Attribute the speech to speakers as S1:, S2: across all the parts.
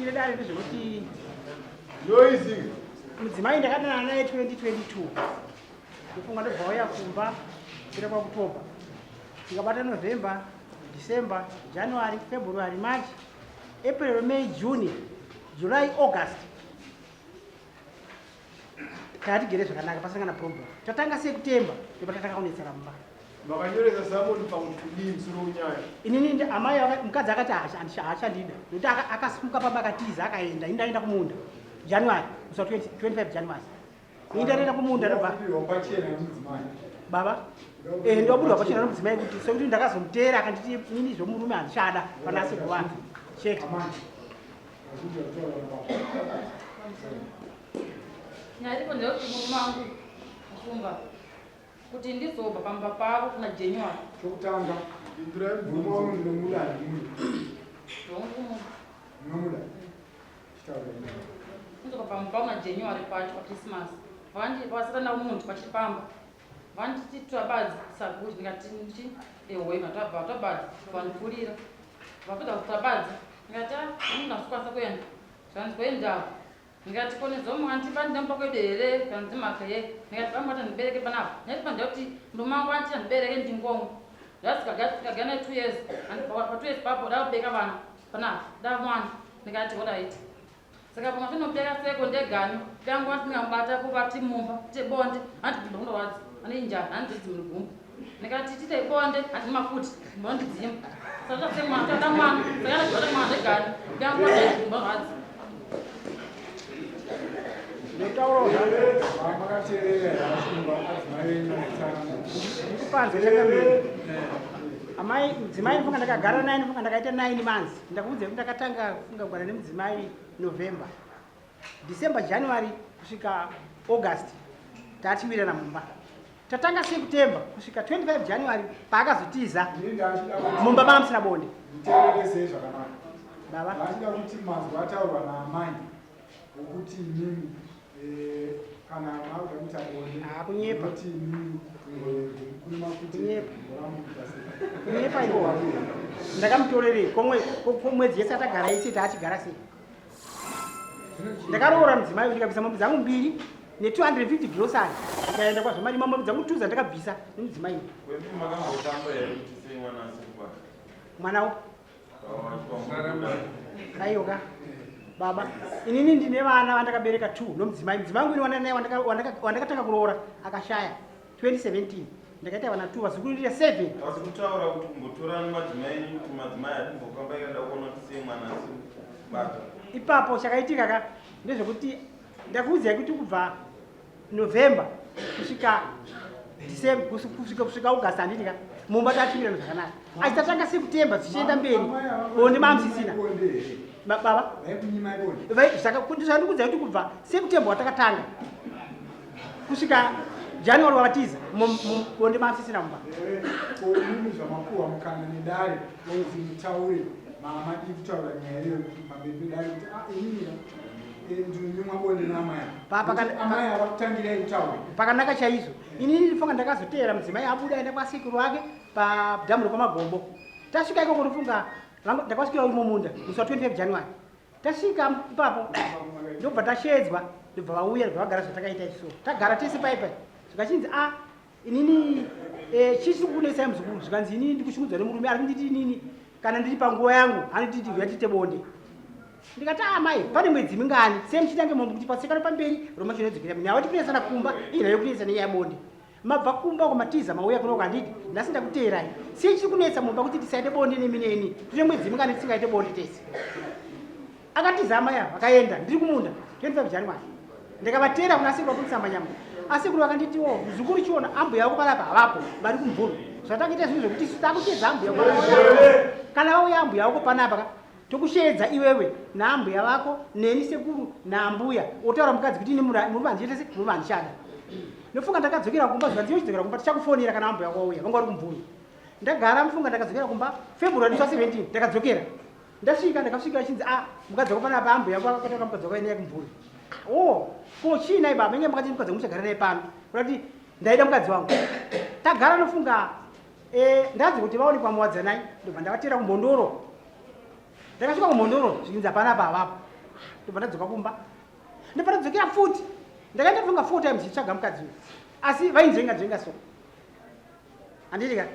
S1: ndifire dare ndezvekuti
S2: noisy
S1: mudzimai ndakadana naye 2022 ndofunga ndobva wauya kumba shure kwaoktoba tikabata November, December, January, February, March, April, May, June, July, August. Tatigere zvakanaka pasangana problem. Tatanga September ndipo tatakaonetsera mumba.
S2: makanyoresa samoni pautudi msoro unyaya
S1: Inini ndi amai mukadzi akati haachandida nokuti akasimuka pamba akatiza akaenda indaenda kumunda January kusa 25 January indaenda kumunda ndobva baba ndobudwa pachena nomudzimai kuti sekuti ndakazomutera akanditi nini zvomurume handishada panasi kuvanza chete
S3: nyaripo ndekuti murume wangu Shumba kuti ndizobva pamba pavo kuna January
S2: chokutanga indira mvumo wangu ndinomudani
S3: ndizobva pamba pavo kuna January pacho paChristmas vasatana kumuntu pachipamba vanditi twabadzi saguti ndikati ndichi ehwema twabadzi vandikurira vapedza kutabadzi ndikati munhu asikwanisa kuenda zvanzikoendawo ndikati konezomwe andipa ndinampa kwedu here kana ndimaka ye ndikati vamwata ndibereke panapa ndati pandiya kuti murume wangu anditi andibereke ndingomwe ndasikagana 2 years pa 2 years papo dakubeka vana panapa damwana ndikati alright saka pamwe tinobeka seko ndegani kangu andingambata kuvati mumba tibonde andibondowadzi ane njani andidzi murugumbu ndikati tite bonde andimafuti mbondidzimba sakasemwana mwana sakanadziwata mwana ndegani kangu andibondowadzi
S1: amai mudzimai ndifunga ndakagara naye ndifunga ndakaita 9 months ndakuudza kuti ndakatanga kufunga kugara nemudzimai November, December, January kusvika August tatiwirana mumba tatanga September kusvika 25 January paakazotiza mumba manga musina bonde baba
S2: achida kuti mazwa ataurwa naamai okuti inini kana mauda kuti abonde
S1: kunyepa
S2: kuti inini kunima kuti
S1: kunyepa iwo ndakamutorerei komwedzi yese atagara ise taachigara sei ndakaroora mudzimai ndikabvisa mombe dzangu 2 ne250 grocery ndikaenda kwazvomari mombe dzangu 2 dzandakabvisa nemudzimai mwanawo aiyoka baba inini ndine vana vandakabereka 2 nomudzimai mudzimai wangu ini wananaye wandakatanga kuroora akashaya 2017 ndakaita vana 2 vazukuru ndira 7
S4: asi kutaura kuti kumbotora madzimai enyu kuti madzimai atimbokamba ikaenda kuona kuti sei mwana asibata
S1: ipapo chakaitika ka ndezvekuti ndakuudzai kuti kubva November kusvika December kusvika August handitika mumba tatimirana zvakanaka asi tatanga September tichienda mberi bonde mamusisina baba zvandikuudzai kuti kubva September watakatanga kusvika January wavatiza bonde mamusisina mumba
S2: mimi zvamapuwa mukana nedare nozi mutaure mama dikutaura nyaya iyo kuti pamberi pedare kuti inini ndinimwabonde namaya amai avakutangirai kutaura
S1: pakanaka chaizvo inini ndifunga ndakazoteera mudzimai abuda aenda kwasekuru wake padhamu rekwamagombo tasvika ikoko ndofunga ndakasvikira uri mumunda musi wa 25 January tasvika ipapo ndobva tashedzwa ndobva vauya ndobva vagara zvatakaita iso tagara tese paipai zvikachinzi inini chisi kukunesai muzukuru zvikanzi inini ndikushungudzwa nemurume ari kunditi inini kana ndiri panguva yangu hanotiti yatite bonde ndikati amai pane mwedzi mingani semuchitange mombe kuti pasekano pamberi roma chinodzokera mini ava tikunetsana kumba inayo kunetsa nenyaya bonde mabva kumba kwamatiza mauya kunoko handiti ndasi ndakuteerai sei chiri kunetsa mumba kuti tisaite bonde nemineni tine mwedzi mingani tisingaite bonde tese akatiza amai ava akaenda ndiri kumunda 25 January ndikavateera kuna sekuru vakunisamba nyama asekuru vakanditiwo muzukuru chiona ambuya vako panapa havapo vari kumvuru zvatakuita zvinhu zvokuti takushedza ambuya kana vauya ambuya vako panapa tokushedza iwewe naambuya vako neni sekuru naambuya otaura mukadzi kuti ini murume handiyetese murume handishada nofunga ndakadzokera kumba zvikanzi yochidzokera kumba tichakufonera kana ambuya kwauya vanga vari kumvuru ndagara mufunga ndakadzokera kumba February 17 ndakadzokera ndasvika ndakasvika achinzi mukadzi wako panapa ambuya vako akataura mukadzi wako eneye kumvuru ko chiinai baba inge makati mukadzi muchagara naye pano kuti ndaida mukadzi wangu tagara nofunga ndazi kuti vaonekwa muwadzanai ndobva ndavateera kumbondoro ndakasvika kumbondoro zvikinzi hapana apa havapo ndobva ndadzoka kumba ndobva ndadzokera futi ndakaenda funga 4 times chitsvaga mukadzi uyu asi vainzvenga so handiti ka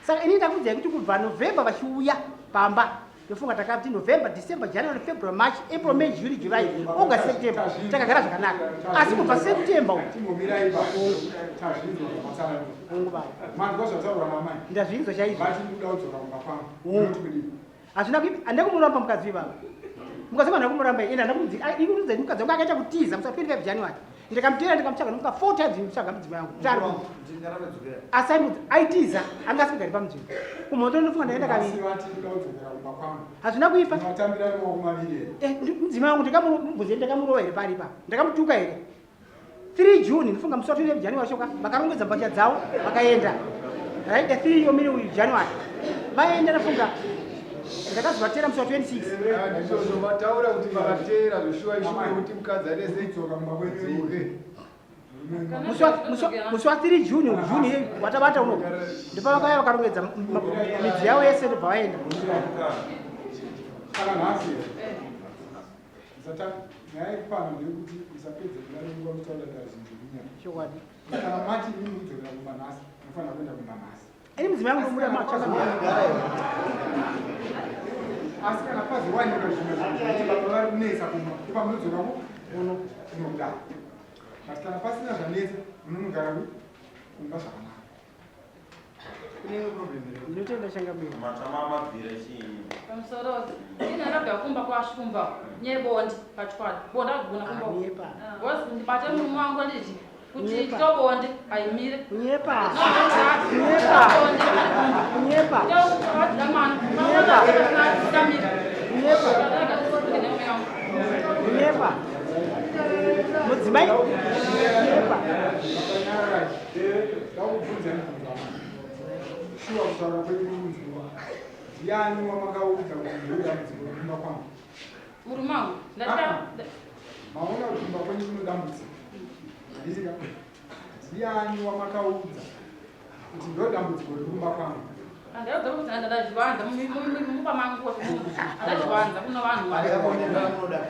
S1: saka ini ndakuudzai kuti kubva November vachiuya pamba ndofunga takati November, December, January, February, March, April, May, June, July, August, September takagara zvakanaka asi kubva September ndazvinzwa chaizvo hazvina handina kumuramba mukadzi ivava mukadzi vanhu kumuramba ina ndakuudzai mukadzi wangu akaita kutiza musa 25 January ndikamutera ndikamutsvaga nomuka 4 times ndimutsvaga mudzimai wangu asi aitiza anga asikagari pamudzimba kumhondo ndofunga ndaenda kaviri hazvina kuipa mudzimai wangu ndikamubvunze ndakamurova here pari pa ndakamutuka here 3 June ndifunga musi wa 25 January shoka vakarongedza mbatya dzavo vakaenda right 3 yomiri uyu January vaenda ndafunga ndakazovatera musi wa 26
S5: mataura kuti vakatera zvishuwa ishuwa kuti mukadzi aneseidzoka mumabwenzi
S1: musi wa 3 June June watabata unoku ndopavakaya vakarongedza midzi yavo yese ndobva vaenda
S2: kana nhasi nyaya yekupana ndeyekuti usapedze kunarenguva mutaurira zvinhu zvinyaya
S1: chokwadi
S2: kana mati ini mukudzokera kumba nhasi munofanira kuenda kumba nhasi
S1: ini mudzimai wangu nomuda machakamira
S2: asi kana pazowanika zvimwe zvinhu baba vari kunetsa kumba ipamunodzoka uno unogara but kana pasina zvanetsa munonogara kumba zvakanaka kunenge problem
S1: ndinotenda shangamira
S4: matamamabvira chiinyi
S3: pamusoro ine rabva kumba kwashumba nyebondi pachkwadi bonda kugona kumba because ndibate murume wangu anditi kuti tobonde Haimire
S1: kunyepa mudzimai
S2: shuwa kutaura kwedu kunzwa ndiani wamakaudza kuti ndouya mudzimba kwangu
S3: murume wangu
S2: maona kuti kumba kwenyu kunodambudzika handisika ndiani wamakaudza kuti ndodambudziko rekumba kwangu
S3: andauza kuti ndadazvivanza mupa mangu ndazvivanza kuno vanhu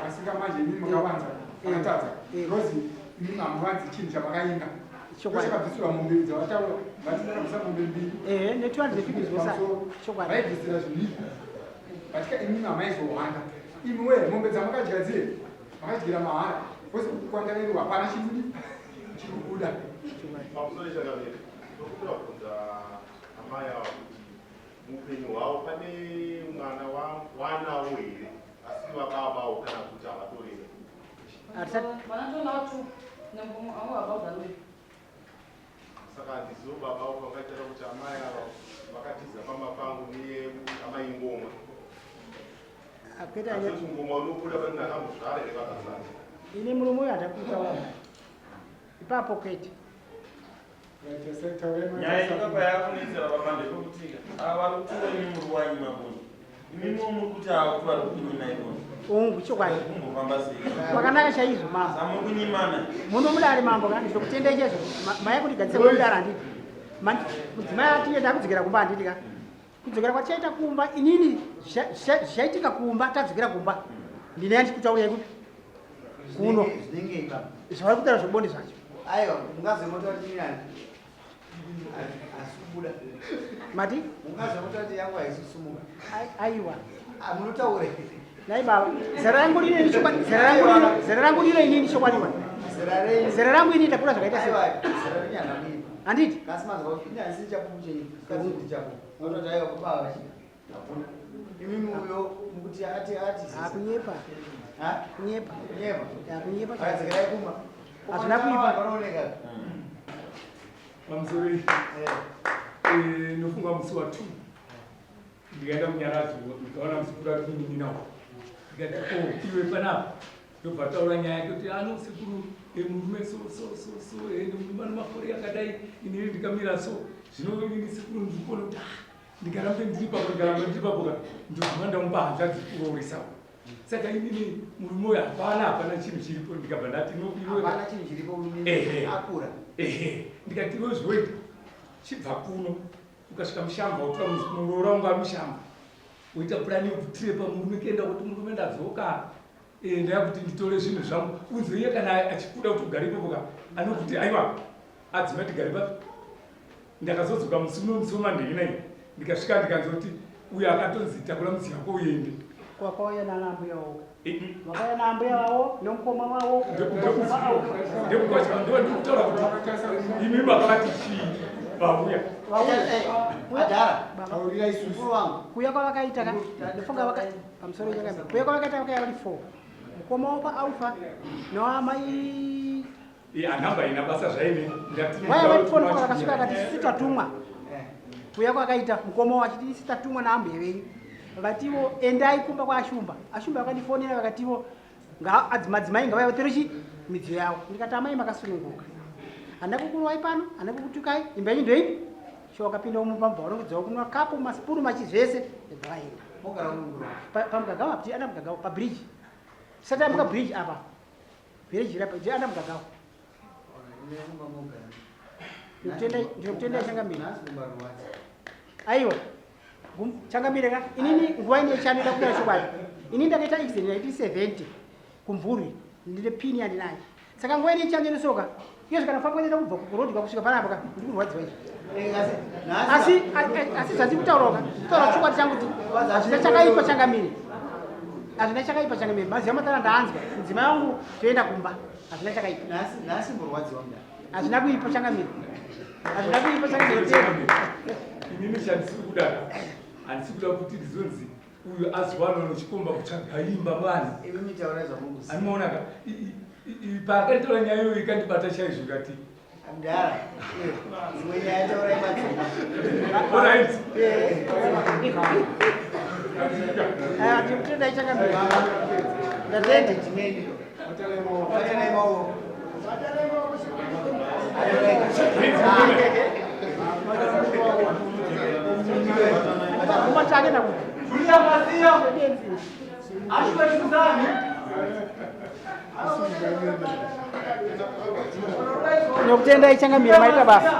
S2: asika manje imi mukavanza akatadza because imi hamuvanzi chinhu chamakainga chakabvisirwa mombe dzavataura vatidakabvisa mombe mbiri vaibvisira zviviri vatika imi hamaizohwanda imi we mombe dzamakadya dzire makadyira mahara kwese kwandanerwa hapana chiri kubuda
S6: mupenyu hwavo pane mwana wanawo here asi vabavawo kana kuti havatorera
S3: vanatonawo amuvabaudanoi
S6: saka handizivo baba vakaitira kuti amai ava vakatiza pamba pangu neamai ngoma asi ngoma unobuda pane ndakambozvara here vakazati
S1: ini murume uyu hatakuitaura ipapo kwete
S4: nyaya ikapa yakunetsera pamande pekutika ava vari kutura imi muri wanyi maboni imimo muri kuti ava kuti vari kunyima ikoni
S1: ungu chokwadi
S4: kumbofamba sei
S1: kwakanaka chaizvo mambo
S4: samuri kunyimana
S1: munomudare mambo ka ndizokutenda ichezvo mai yakutigadzisa mudare handiti mudzimai atienda kudzokera kumba handiti ka kudzokera kwachaita kumba inini zvichaitika kumba tadzokera kumba ndine yandikutauriyai kuti kuno zvavari kutaura zvebonde zvacho
S7: aiwa mungazomototi inani asikubuda
S1: mati
S7: mungazomototi yangu haisisumuka
S1: aiwa
S7: munotaure
S1: nai baba zera rangu rino inini chokwadiwa zera rangu ini takura zvakaita sei handiti
S7: kasi mazwa inasi chapupu chenyu kasi kuti chapu ototi aiwa kubava imimi uyo mukuti ati
S1: kunyepa kunyepa kunyepa
S7: akadzokerai kumba
S1: hazvina kuipa
S7: panooneka
S5: pamusori nofunga musi wa 2 ndikaenda munyaradzo ndikaona musikuru ari kunininawo ndikati iwe panapa ndobva taura nyaya yake kuti ano sikuru murume murume anemakore akadai inini ndikamira so zvino ini sikuru ndikona kuti ndikarambe ndiri papo ndoguma ndamupa hanzvadzi kuroorisawo saka inini murume uyu hapana chinhu chiripo ndikabva ndati
S7: hapana chinhu chiripo akura
S5: ndikati iwe zvoita chibva kuno ukasvika mushamba utora muroora wangu ari mushamba uita purani yekutirepa murume kuenda kuti murume ndadzoka ndakuti nditore zvinhu zvangu uziye kana achikuda kuti ugaripo boka anokuti aiwa adzima tigari papi ndakazodzoka musi womandhekinai ndikasvika ndikanzoti uyo akatonzi takura mudzi yako uende
S1: kwakauya nana mbuya wavo vakauya na mbuya wavo nomukoma wavo
S5: ndikutaura kuti imi vakavati chii vauya
S7: taurira isusu wangu
S1: kuya kwavakaita ka ndifunga pamusoro wechakamira kuya kwavakaita vakaya vari 4 mukoma wavo paaufa noamai
S5: anhamba ina basa zvaine
S1: vaya vari 4 vakasvika vakati sitatumwa kuya kwakaita mukoma wavo achiti sitatumwa naambuya venyu vakativo endai kumba kwa Shumba vakandifonera vakativo madzimai ngavaya vaterechi midziyo yavo ndikati amai makasununguka hana kukuruwai pano hana kukutukai imba yenyu ndoipi shokapinda umupamba vanongedzawo kunwa kapu masipuru machizvese ndavaenda pamugagawa kuti ana mugagawa pabridge sati amuka bridge apa bridge rapa je ana mugagawa ndinokutenda changamira aiwa changamire ka inini nguva ine chanoenda kunyara chokwadi inini ndakaita accident yaiti 70 kumvurwi ndine pini yandinayo saka nguva ine chanoenda soka iyo kana fangoenda kubva kurodhi kwakusvika panapa ka ndikurwadziwa izvi asi zvandiri kutauraoka kutaura chokwadi changu kuti hazvina chakaipa changamire hazvina chakaipa changamire maziva matara ndaanzwa mudzimai wangu toenda kumba hazvina chakaipa
S7: nhasi mborwadziwa mda
S1: hazvina kuipa changamire hazvina kuipa changamire
S5: inini chandisiri kudaka handisi kuda kuti rizonzi uyo azwana nochikomba kutsvagaimba vanhu anomaonaka paakaitaura nyaya iyoyo ikandibata chaizvo ikati
S7: mdara imwe nyaya taura
S1: ndikutenda ichangamira ndatende chimene
S7: atanaimawo
S1: kumatake nakuti nokutenda ichangamira maita basa